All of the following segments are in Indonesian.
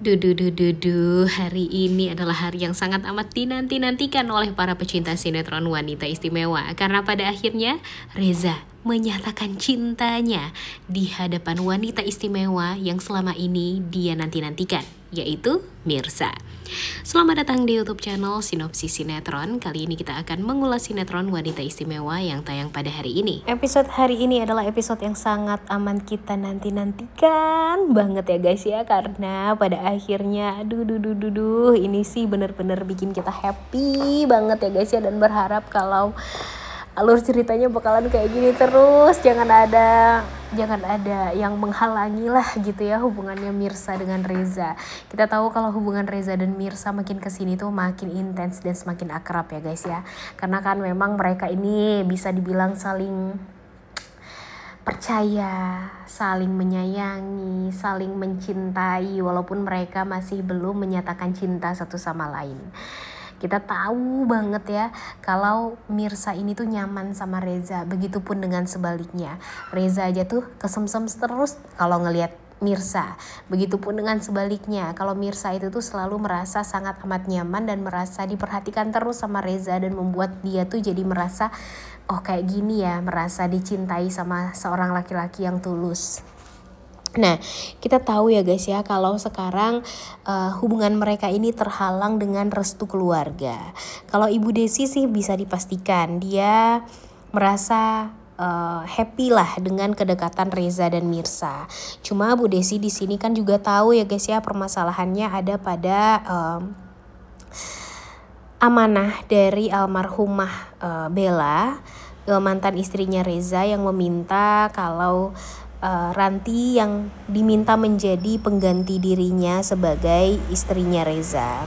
Hari ini adalah hari yang sangat amat dinanti-nantikan oleh para pecinta sinetron Wanita Istimewa. Karena pada akhirnya Reza menyatakan cintanya di hadapan wanita istimewa yang selama ini dia nanti-nantikan, yaitu Mirsa. Selamat datang di YouTube channel Sinopsis Sinetron. Kali ini kita akan mengulas sinetron Wanita Istimewa yang tayang pada hari ini. Episode hari ini adalah episode yang sangat aman kita nanti-nantikan banget ya guys ya, karena pada akhirnya ini sih bener-bener bikin kita happy banget ya guys ya, dan berharap kalau alur ceritanya bakalan kayak gini terus, jangan ada yang menghalangi lah gitu ya hubungannya Mirsa dengan Reza. Kita tahu kalau hubungan Reza dan Mirsa makin kesini tuh makin intens dan semakin akrab ya guys ya, karena kan memang mereka ini bisa dibilang saling percaya, saling menyayangi, saling mencintai walaupun mereka masih belum menyatakan cinta satu sama lain. Kita tahu banget ya kalau Mirsa ini tuh nyaman sama Reza, begitupun dengan sebaliknya. Reza aja tuh kesemsem terus kalau ngelihat Mirsa, begitupun dengan sebaliknya. Kalau Mirsa itu tuh selalu merasa sangat amat nyaman dan merasa diperhatikan terus sama Reza, dan membuat dia tuh jadi merasa oh kayak gini ya, merasa dicintai sama seorang laki-laki yang tulus. Nah, kita tahu ya guys ya kalau sekarang hubungan mereka ini terhalang dengan restu keluarga. Kalau Ibu Desi sih bisa dipastikan dia merasa happy lah dengan kedekatan Reza dan Mirsa. Cuma Bu Desi di sini kan juga tahu ya guys ya, permasalahannya ada pada amanah dari almarhumah Bella, mantan istrinya Reza, yang meminta kalau Ranti yang diminta menjadi pengganti dirinya sebagai istrinya Reza.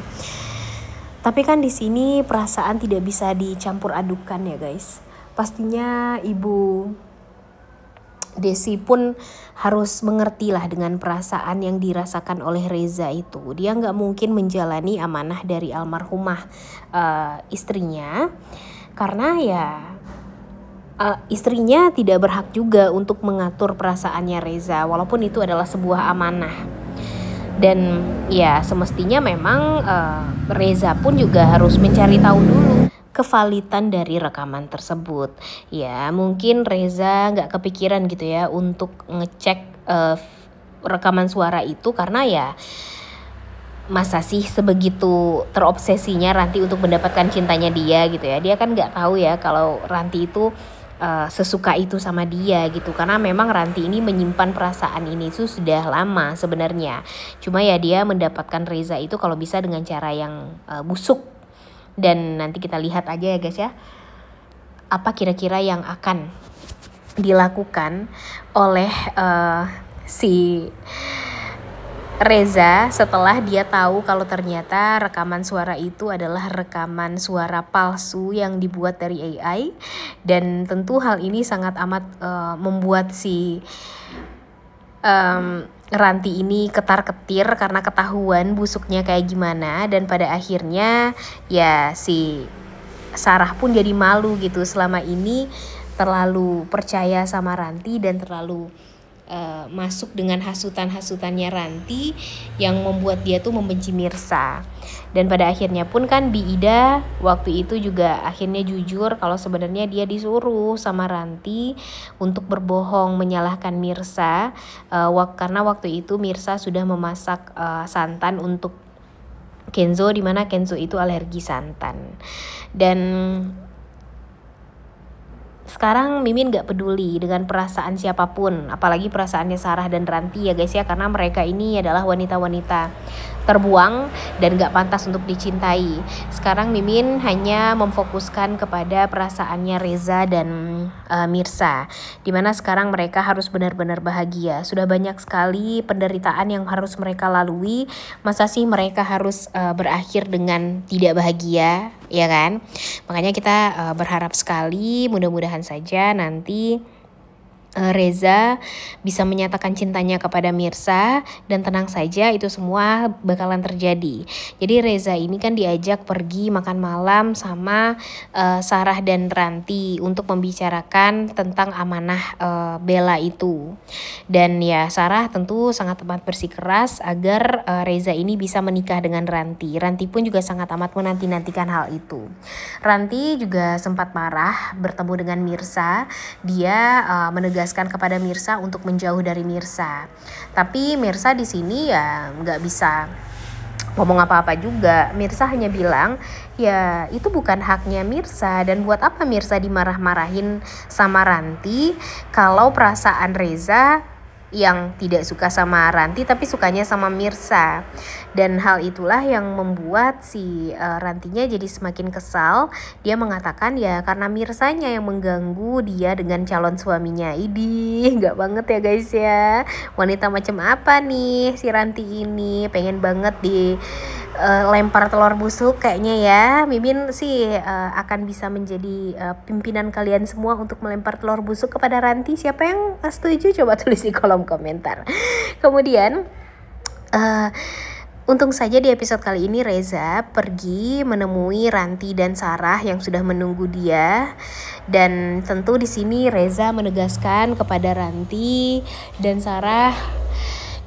Tapi kan di sini perasaan tidak bisa dicampur adukan ya guys. Pastinya Ibu Desi pun harus mengerti lah dengan perasaan yang dirasakan oleh Reza itu. Dia nggak mungkin menjalani amanah dari almarhumah istrinya, karena ya istrinya tidak berhak juga untuk mengatur perasaannya Reza, walaupun itu adalah sebuah amanah. Dan ya semestinya memang Reza pun juga harus mencari tahu dulu kevalidan dari rekaman tersebut. Ya mungkin Reza nggak kepikiran gitu ya untuk ngecek rekaman suara itu, karena ya masa sih sebegitu terobsesinya Ranti untuk mendapatkan cintanya dia gitu ya. Dia kan nggak tahu ya kalau Ranti itu sesuka itu sama dia gitu, karena memang Ranti ini menyimpan perasaan ini itu sudah lama sebenarnya. Cuma ya dia mendapatkan Reza itu kalau bisa dengan cara yang busuk. Dan nanti kita lihat aja ya guys ya, apa kira-kira yang akan dilakukan oleh si Reza setelah dia tahu kalau ternyata rekaman suara itu adalah rekaman suara palsu yang dibuat dari AI. Dan tentu hal ini sangat amat membuat si Ranti ini ketar-ketir karena ketahuan busuknya kayak gimana. Dan pada akhirnya ya si Sarah pun jadi malu gitu, selama ini terlalu percaya sama Ranti dan terlalu masuk dengan hasutan-hasutannya Ranti yang membuat dia tuh membenci Mirsa. Dan pada akhirnya pun kan Bi Ida waktu itu juga akhirnya jujur kalau sebenarnya dia disuruh sama Ranti untuk berbohong menyalahkan Mirsa, karena waktu itu Mirsa sudah memasak santan untuk Kenzo, dimana Kenzo itu alergi santan. Dan sekarang Mimin gak peduli dengan perasaan siapapun, apalagi perasaannya Sarah dan Ranti ya guys ya, karena mereka ini adalah wanita-wanita terbuang dan gak pantas untuk dicintai. Sekarang Mimin hanya memfokuskan kepada perasaannya Reza dan Mirsa, dimana sekarang mereka harus benar-benar bahagia. Sudah banyak sekali penderitaan yang harus mereka lalui, masa sih mereka harus berakhir dengan tidak bahagia, ya kan? Makanya kita berharap sekali mudah-mudahan saja nanti Reza bisa menyatakan cintanya kepada Mirsa, dan tenang saja itu semua bakalan terjadi. Jadi Reza ini kan diajak pergi makan malam sama Sarah dan Ranti untuk membicarakan tentang amanah Bella itu. Dan ya Sarah tentu sangat amat bersikeras agar Reza ini bisa menikah dengan Ranti. Ranti pun juga sangat amat menanti-nantikan hal itu. Ranti juga sempat marah bertemu dengan Mirsa. Dia menegaskan kepada Mirsa untuk menjauh dari Mirsa. Tapi Mirsa di sini ya nggak bisa ngomong apa-apa juga. Mirsa hanya bilang ya itu bukan haknya Mirsa, dan buat apa Mirsa dimarah-marahin sama Ranti kalau perasaan Reza yang tidak suka sama Ranti tapi sukanya sama Mirsa. Dan hal itulah yang membuat si Rantinya jadi semakin kesal. Dia mengatakan ya karena Mirsanya yang mengganggu dia dengan calon suaminya. Idih, nggak banget ya guys ya. Wanita macam apa nih si Ranti ini, pengen banget di lempar telur busuk kayaknya ya. Mimin sih akan bisa menjadi pimpinan kalian semua untuk melempar telur busuk kepada Ranti. Siapa yang setuju? Coba tulis di kolom komentar. Kemudian untung saja di episode kali ini Reza pergi menemui Ranti dan Sarah yang sudah menunggu dia. Dan tentu di sini Reza menegaskan kepada Ranti dan Sarah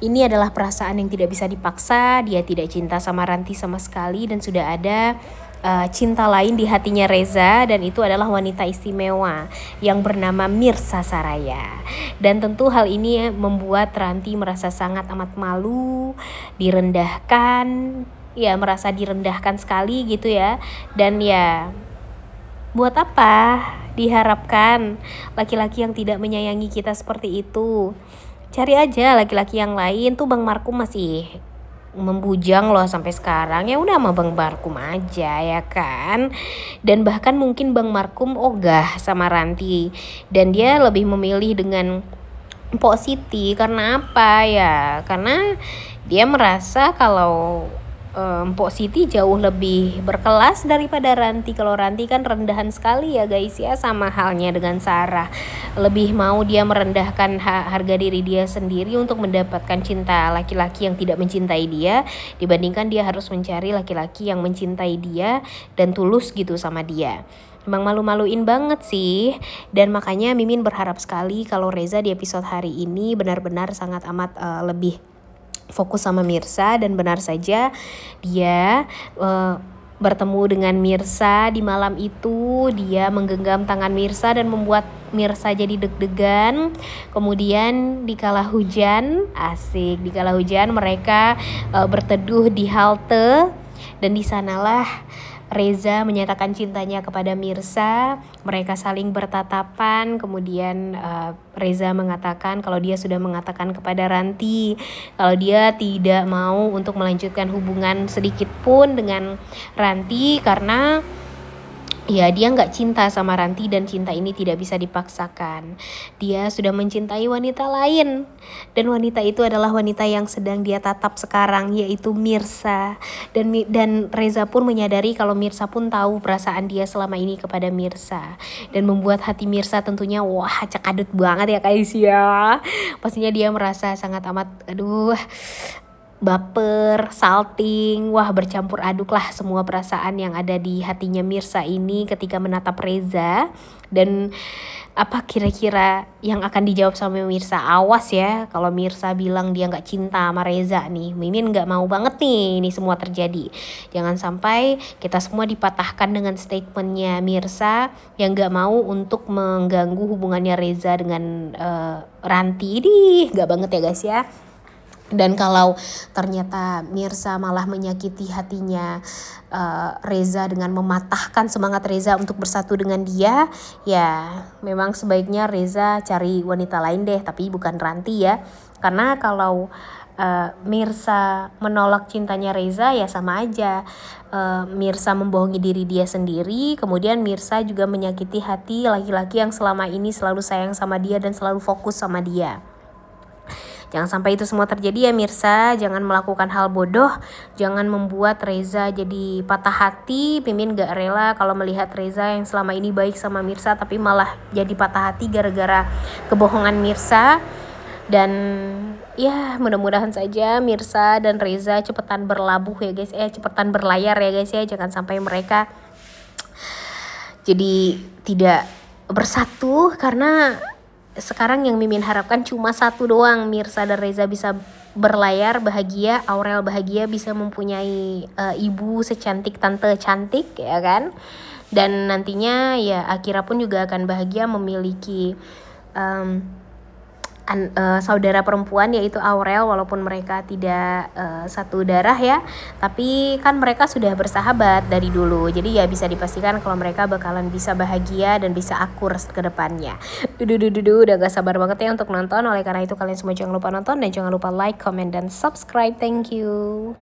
ini adalah perasaan yang tidak bisa dipaksa. Dia tidak cinta sama Ranti sama sekali, dan sudah ada cinta lain di hatinya Reza, dan itu adalah wanita istimewa yang bernama Mirsa Saraya. Dan tentu hal ini membuat Ranti merasa sangat amat malu, direndahkan, ya merasa direndahkan sekali gitu ya. Dan ya buat apa diharapkan laki-laki yang tidak menyayangi kita seperti itu? Cari aja laki-laki yang lain. Tuh Bang Markum masih membujang loh sampai sekarang. Ya udah sama Bang Markum aja ya kan. Dan bahkan mungkin Bang Markum ogah sama Ranti, dan dia lebih memilih dengan Mpok Siti. Karena apa ya? Karena dia merasa kalau Mpok Siti jauh lebih berkelas daripada Ranti. Kalau Ranti kan rendahan sekali ya guys ya, sama halnya dengan Sarah. Lebih mau dia merendahkan harga diri dia sendiri untuk mendapatkan cinta laki-laki yang tidak mencintai dia, dibandingkan dia harus mencari laki-laki yang mencintai dia dan tulus gitu sama dia. Emang malu-maluin banget sih. Dan makanya Mimin berharap sekali kalau Reza di episode hari ini benar-benar sangat amat lebih fokus sama Mirsa. Dan benar saja dia bertemu dengan Mirsa di malam itu. Dia menggenggam tangan Mirsa dan membuat Mirsa jadi deg-degan. Kemudian di kala hujan, asik, di kala hujan mereka berteduh di halte, dan di sanalah Reza menyatakan cintanya kepada Mirsa. Mereka saling bertatapan. Kemudian Reza mengatakan kalau dia sudah mengatakan kepada Ranti kalau dia tidak mau untuk melanjutkan hubungan sedikit pun dengan Ranti, karena ya dia nggak cinta sama Ranti, dan cinta ini tidak bisa dipaksakan. Dia sudah mencintai wanita lain, dan wanita itu adalah wanita yang sedang dia tatap sekarang, yaitu Mirsa. Dan Reza pun menyadari kalau Mirsa pun tahu perasaan dia selama ini kepada Mirsa, dan membuat hati Mirsa tentunya wah cekadut banget ya guys ya. Pastinya dia merasa sangat amat baper, salting, wah bercampur aduk lah semua perasaan yang ada di hatinya Mirsa ini ketika menatap Reza. Dan apa kira-kira yang akan dijawab sama Mirsa? Awas ya kalau Mirsa bilang dia gak cinta sama Reza nih. Mimin gak mau banget nih ini semua terjadi. Jangan sampai kita semua dipatahkan dengan statementnya Mirsa yang gak mau untuk mengganggu hubungannya Reza dengan Ranti. Gak banget ya guys ya. Dan kalau ternyata Mirsa malah menyakiti hatinya Reza dengan mematahkan semangat Reza untuk bersatu dengan dia, ya memang sebaiknya Reza cari wanita lain deh, tapi bukan Ranti ya. Karena kalau Mirsa menolak cintanya Reza ya sama aja Mirsa membohongi diri dia sendiri. Kemudian Mirsa juga menyakiti hati laki-laki yang selama ini selalu sayang sama dia dan selalu fokus sama dia. Jangan sampai itu semua terjadi ya Mirsa. Jangan melakukan hal bodoh, jangan membuat Reza jadi patah hati. Mimin gak rela kalau melihat Reza yang selama ini baik sama Mirsa tapi malah jadi patah hati gara-gara kebohongan Mirsa. Dan ya mudah-mudahan saja Mirsa dan Reza cepetan berlabuh ya guys, cepetan berlayar ya guys ya. Jangan sampai mereka jadi tidak bersatu, karena sekarang yang Mimin harapkan cuma satu doang, Mirsa dan Reza bisa berlayar bahagia, Aurel bahagia bisa mempunyai ibu secantik tante cantik ya kan, dan nantinya ya Akira pun juga akan bahagia memiliki saudara perempuan yaitu Aurel, walaupun mereka tidak satu darah ya, tapi kan mereka sudah bersahabat dari dulu, jadi ya bisa dipastikan kalau mereka bakalan bisa bahagia dan bisa akur ke depannya. Udah gak sabar banget ya untuk nonton. Oleh karena itu kalian semua jangan lupa nonton dan jangan lupa like, comment, dan subscribe. Thank you.